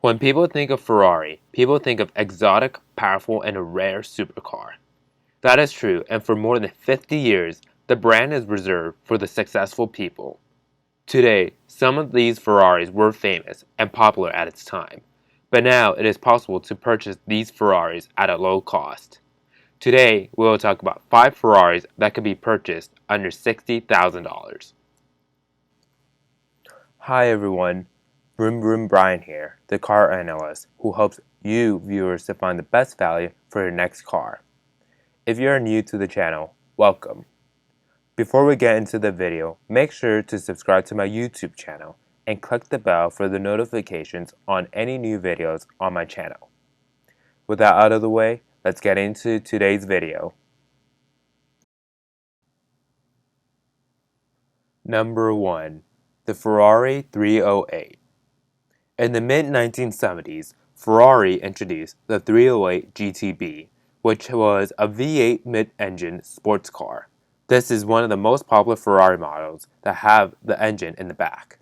When people think of Ferrari, people think of exotic, powerful, and a rare supercar. That is true, and for more than 50 years, the brand is reserved for the successful people. Today, some of these Ferraris were famous and popular at its time, but now it is possible to purchase these Ferraris at a low cost. Today, we will talk about 5 Ferraris that can be purchased under $60,000. Hi everyone, Vroom Vroom Brian here, the car analyst who helps you viewers to find the best value for your next car. If you are new to the channel, welcome. Before we get into the video, make sure to subscribe to my YouTube channel and click the bell for the notifications on any new videos on my channel. With that out of the way, let's get into today's video. Number 1. The Ferrari 308. In the mid-1970s, Ferrari introduced the 308 GTB, which was a V8 mid-engine sports car. This is one of the most popular Ferrari models that have the engine in the back.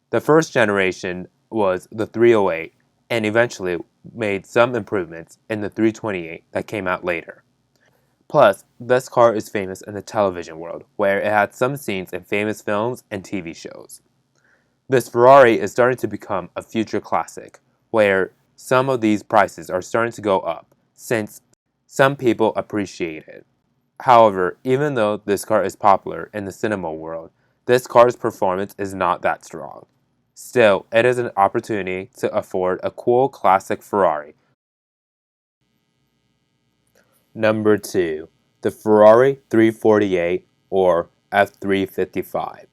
The first generation was the 308 and eventually made some improvements in the 328 that came out later. Plus, this car is famous in the television world, where it had some scenes in famous films and TV shows. This Ferrari is starting to become a future classic, where some of these prices are starting to go up, since some people appreciate it. However, even though this car is popular in the cinema world, this car's performance is not that strong. Still, it is an opportunity to afford a cool classic Ferrari. Number 2. The Ferrari 348 or F355.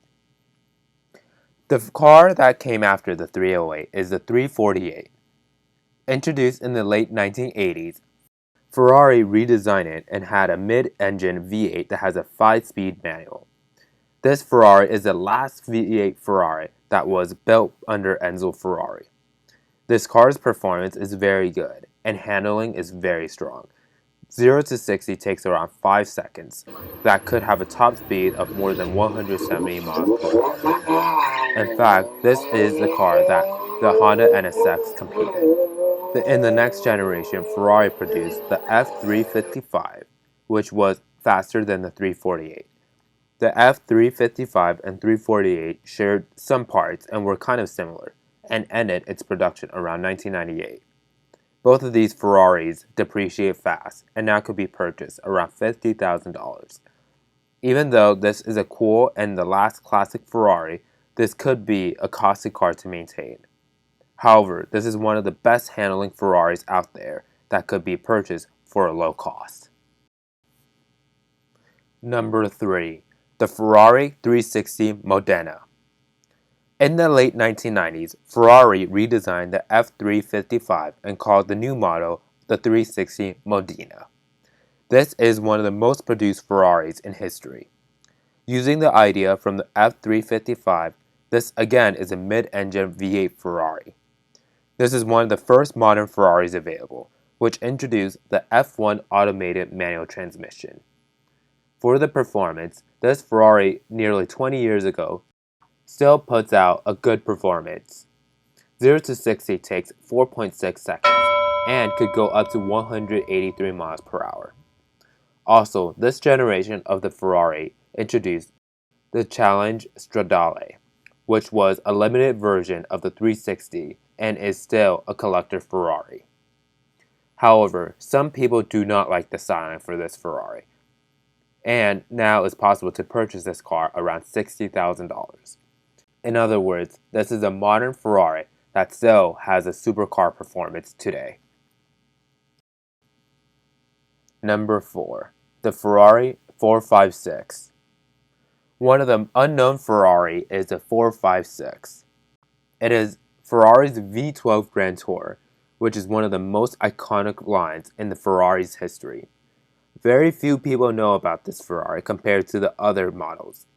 The car that came after the 308 is the 348. Introduced in the late 1980s, Ferrari redesigned it and had a mid-engine V8 that has a 5-speed manual. This Ferrari is the last V8 Ferrari that was built under Enzo Ferrari. This car's performance is very good and handling is very strong. 0 to 60 takes around 5 seconds. That could have a top speed of more than 170 miles per hour. In fact, this is the car that the Honda NSX competed. In the next generation, Ferrari produced the F355, which was faster than the 348. The F355 and 348 shared some parts and were kind of similar, and ended its production around 1998. Both of these Ferraris depreciate fast and now could be purchased around $50,000. Even though this is a cool and the last classic Ferrari, this could be a costly car to maintain. However, this is one of the best handling Ferraris out there that could be purchased for a low cost. Number 3. The Ferrari 360 Modena. In the late 1990s, Ferrari redesigned the F355 and called the new model the 360 Modena. This is one of the most produced Ferraris in history. Using the idea from the F355, this again is a mid-engine V8 Ferrari. This is one of the first modern Ferraris available, which introduced the F1 automated manual transmission. For the performance, this Ferrari nearly 20 years ago still puts out a good performance. 0 to 60 takes 4.6 seconds and could go up to 183 miles per hour. Also, this generation of the Ferrari introduced the Challenge Stradale, which was a limited version of the 360 and is still a collector Ferrari. However, some people do not like the styling for this Ferrari, and now it's possible to purchase this car around $60,000. In other words, this is a modern Ferrari that still has a supercar performance today. Number 4. The Ferrari 456. One of the unknown Ferrari is the 456. It is Ferrari's V12 Grand Tour, which is one of the most iconic lines in the Ferrari's history. Very few people know about this Ferrari compared to the other models.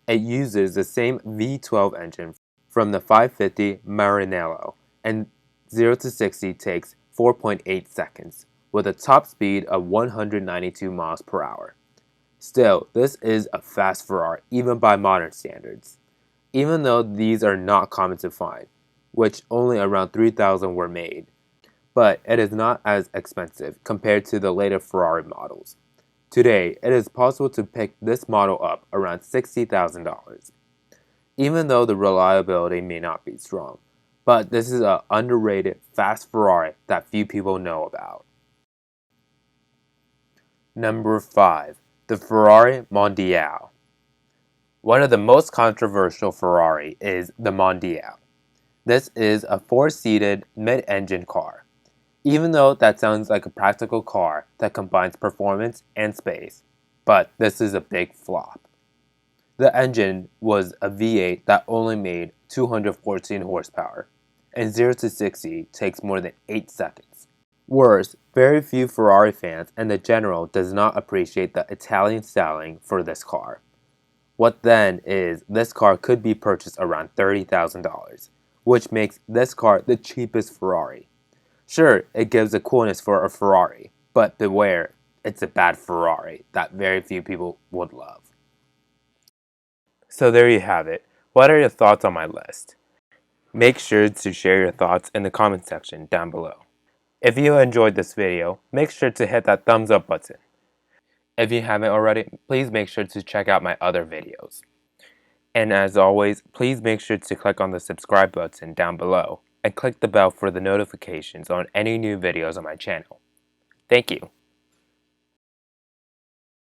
It uses the same V12 engine from the 550 Maranello, and 0 to 60 takes 4.8 seconds, with a top speed of 192 miles per hour. Still, this is a fast Ferrari even by modern standards. Even though these are not common to find, which only around 3,000 were made, but it is not as expensive compared to the later Ferrari models. Today, it is possible to pick this model up around $60,000, even though the reliability may not be strong. But this is an underrated fast Ferrari that few people know about. Number 5. The Ferrari Mondial. One of the most controversial Ferrari is the Mondial. This is a 4-seated mid-engine car. Even though that sounds like a practical car that combines performance and space, but this is a big flop. The engine was a V8 that only made 214 horsepower, and 0 to 60 takes more than 8 seconds. Worse, very few Ferrari fans and the general does not appreciate the Italian styling for this car. What then is this car could be purchased around $30,000, which makes this car the cheapest Ferrari. Sure, it gives a coolness for a Ferrari, but beware, it's a bad Ferrari that very few people would love. So there you have it. What are your thoughts on my list? Make sure to share your thoughts in the comment section down below. If you enjoyed this video, make sure to hit that thumbs up button. If you haven't already, please make sure to check out my other videos. And as always, please make sure to click on the subscribe button down below and click the bell for the notifications on any new videos on my channel. Thank you.